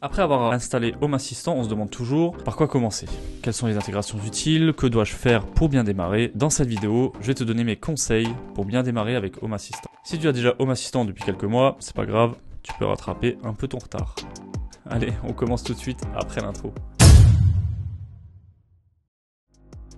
Après avoir installé Home Assistant, on se demande toujours par quoi commencer. Quelles sont les intégrations utiles? Que dois-je faire pour bien démarrer? Dans cette vidéo, je vais te donner mes conseils pour bien démarrer avec Home Assistant. Si tu as déjà Home Assistant depuis quelques mois, c'est pas grave, tu peux rattraper un peu ton retard. Allez, on commence tout de suite après l'intro.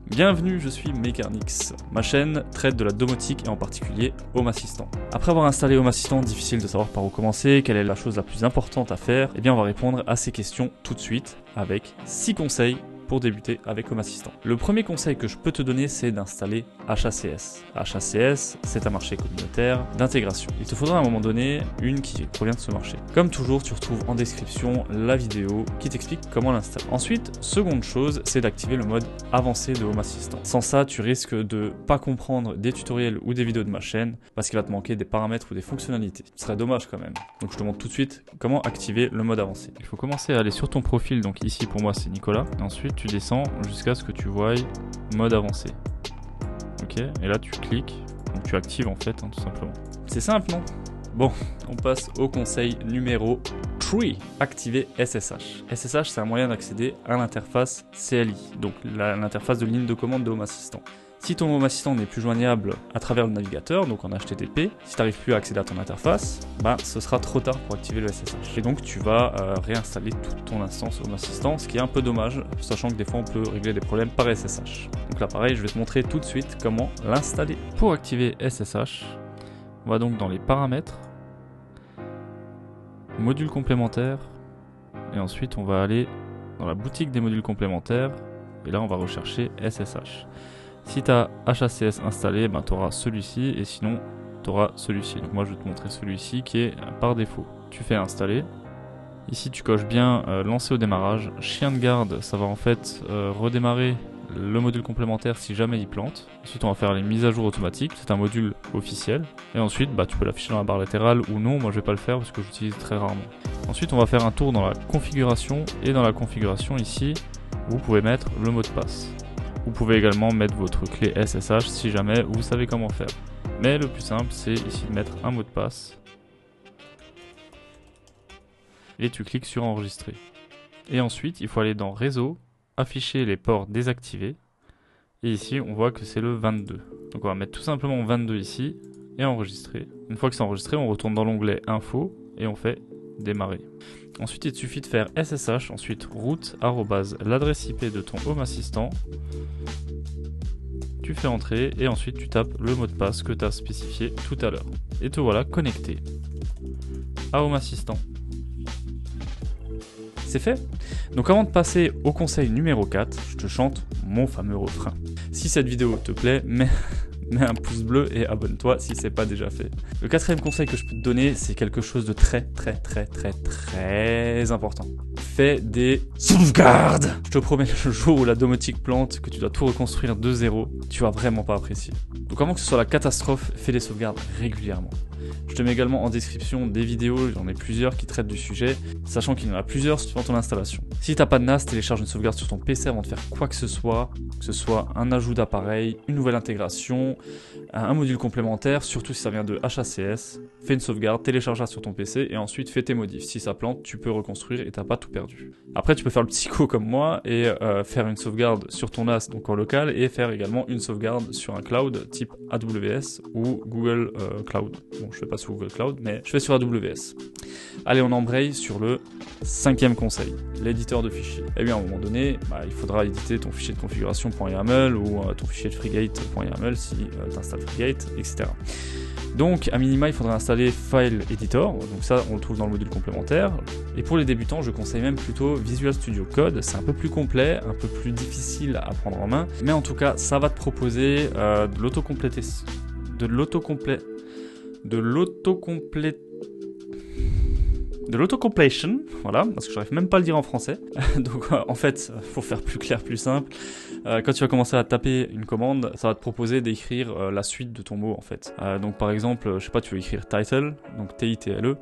Bienvenue, je suis Mekarnix. Ma chaîne traite de la domotique et en particulier Home Assistant. Après avoir installé Home Assistant, difficile de savoir par où commencer, quelle est la chose la plus importante à faire. Eh bien, on va répondre à ces questions tout de suite avec 6 conseils pour débuter avec Home Assistant. Le premier conseil que je peux te donner, c'est d'installer HACS. HACS, c'est un marché communautaire d'intégration. Il te faudra à un moment donné une qui provient de ce marché. Comme toujours, tu retrouves en description la vidéo qui t'explique comment l'installer. Ensuite, seconde chose, c'est d'activer le mode avancé de Home Assistant. Sans ça, tu risques de pas comprendre des tutoriels ou des vidéos de ma chaîne parce qu'il va te manquer des paramètres ou des fonctionnalités. Ce serait dommage quand même. Donc je te montre tout de suite comment activer le mode avancé. Il faut commencer à aller sur ton profil, donc ici pour moi c'est Nicolas. Ensuite, tu descends jusqu'à ce que tu voies mode avancé. Ok, et là tu cliques, donc tu actives en fait, tout simplement. C'est simple, non? Bon, on passe au conseil numéro 3. Activer SSH. SSH, c'est un moyen d'accéder à l'interface CLI, donc l'interface de ligne de commande de Home Assistant. Si ton Home Assistant n'est plus joignable à travers le navigateur, donc en HTTP, si tu n'arrives plus à accéder à ton interface, ce sera trop tard pour activer le SSH. Et donc tu vas réinstaller toute ton instance Home Assistant, ce qui est un peu dommage, sachant que des fois on peut régler des problèmes par SSH. Donc là pareil, je vais te montrer tout de suite comment l'installer. Pour activer SSH, on va donc dans les paramètres, module complémentaire, et ensuite on va aller dans la boutique des modules complémentaires, et là on va rechercher SSH. Si tu as HACS installé, tu auras celui-ci et sinon tu auras celui-ci. Donc moi je vais te montrer celui-ci qui est par défaut. Tu fais installer. Ici tu coches bien lancer au démarrage. Chien de garde, ça va en fait redémarrer le module complémentaire si jamais il plante. Ensuite on va faire les mises à jour automatiques. C'est un module officiel. Et ensuite tu peux l'afficher dans la barre latérale ou non. Moi je vais pas le faire parce que j'utilise très rarement. Ensuite on va faire un tour dans la configuration. Et dans la configuration ici, vous pouvez mettre le mot de passe. Vous pouvez également mettre votre clé SSH si jamais vous savez comment faire. Mais le plus simple, c'est ici de mettre un mot de passe. Et tu cliques sur enregistrer. Et ensuite, il faut aller dans réseau, afficher les ports désactivés. Et ici, on voit que c'est le 22. Donc on va mettre tout simplement 22 ici et enregistrer. Une fois que c'est enregistré, on retourne dans l'onglet info et on fait démarrer. Ensuite, il te suffit de faire SSH, ensuite route l'adresse IP de ton Home Assistant. Tu fais entrer et ensuite tu tapes le mot de passe que tu as spécifié tout à l'heure. Et te voilà connecté à Home Assistant. C'est fait. Donc avant de passer au conseil numéro 4, je te chante mon fameux refrain. Si cette vidéo te plaît, mets un pouce bleu et abonne-toi si c'est pas déjà fait. Le quatrième conseil que je peux te donner, c'est quelque chose de très important. Fais des sauvegardes. Je te promets, le jour où la domotique plante, que tu dois tout reconstruire de zéro, tu vas vraiment pas apprécier. Donc avant que ce soit la catastrophe, fais des sauvegardes régulièrement. Je te mets également en description des vidéos, j'en ai plusieurs qui traitent du sujet, sachant qu'il y en a plusieurs suivant ton installation. Si t'as pas de NAS, télécharge une sauvegarde sur ton PC avant de faire quoi que ce soit un ajout d'appareil, une nouvelle intégration, un module complémentaire, surtout si ça vient de HACS. Fais une sauvegarde, télécharge-la sur ton PC et ensuite fais tes modifs. Si ça plante, tu peux reconstruire et t'as pas tout perdu. Après, tu peux faire le psycho comme moi et faire une sauvegarde sur ton NAS, donc en local, et faire également une sauvegarde sur un cloud type AWS ou Google Cloud. Bon, je fais pas sur Google Cloud, mais je fais sur AWS. Allez, on embraye sur le 5e conseil, l'éditeur de fichiers. Et bien, à un moment donné, il faudra éditer ton fichier de configuration .yaml ou ton fichier de Freegate.yaml si tu installes Freegate, etc. Donc, à minima, il faudra installer File Editor. Donc ça, on le trouve dans le module complémentaire. Et pour les débutants, je conseille même plutôt Visual Studio Code. C'est un peu plus complet, un peu plus difficile à prendre en main. Mais en tout cas, ça va te proposer de l'autocompletion, voilà, parce que j'arrive même pas à le dire en français. Donc en fait, pour faire plus clair, plus simple, quand tu vas commencer à taper une commande, ça va te proposer d'écrire la suite de ton mot en fait. Donc par exemple, je sais pas, tu veux écrire title, donc T-I-T-L-E,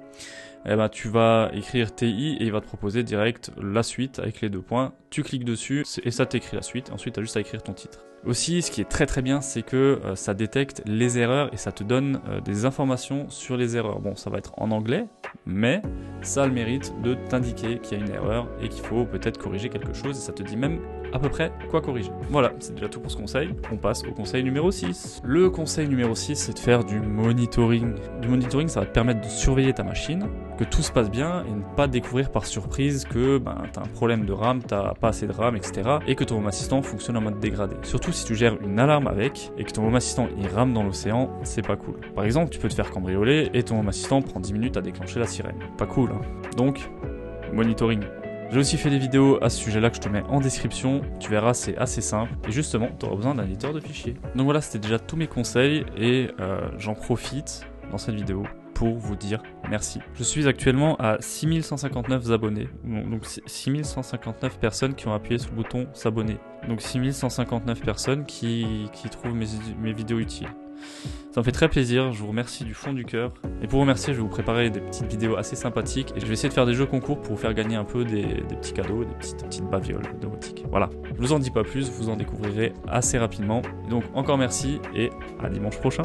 et tu vas écrire TI et il va te proposer direct la suite avec les 2 points. Tu cliques dessus et ça t'écrit la suite. Ensuite, tu as juste à écrire ton titre. Aussi, ce qui est très bien, c'est que ça détecte les erreurs et ça te donne des informations sur les erreurs. Bon, ça va être en anglais, mais ça a le mérite de t'indiquer qu'il y a une erreur et qu'il faut peut-être corriger quelque chose, et ça te dit même à peu près quoi corriger. Voilà, c'est déjà tout pour ce conseil. On passe au conseil numéro 6. Le conseil numéro 6, c'est de faire du monitoring. Du monitoring, ça va te permettre de surveiller ta machine, que tout se passe bien et ne pas découvrir par surprise que tu as un problème de RAM, tu n'as pas assez de RAM, etc. et que ton Home Assistant fonctionne en mode dégradé. Surtout si tu gères une alarme avec et que ton Home Assistant il rame dans l'océan, c'est pas cool. Par exemple, tu peux te faire cambrioler et ton Home Assistant prend 10 minutes à déclencher la sirène. Pas cool, hein. Donc, monitoring. J'ai aussi fait des vidéos à ce sujet-là que je te mets en description. Tu verras, c'est assez simple. Et justement, tu auras besoin d'un éditeur de fichiers. Donc voilà, c'était déjà tous mes conseils et j'en profite dans cette vidéo pour vous dire merci. Je suis actuellement à 6159 abonnés. Donc 6159 personnes qui ont appuyé sur le bouton s'abonner. Donc 6159 personnes qui trouvent mes vidéos utiles. Ça me fait très plaisir, je vous remercie du fond du cœur. Et pour vous remercier, je vais vous préparer des petites vidéos assez sympathiques. Et je vais essayer de faire des jeux concours pour vous faire gagner un peu des petits cadeaux, des petites babioles domotiques. Voilà, je vous en dis pas plus, vous en découvrirez assez rapidement. Et donc encore merci et à dimanche prochain.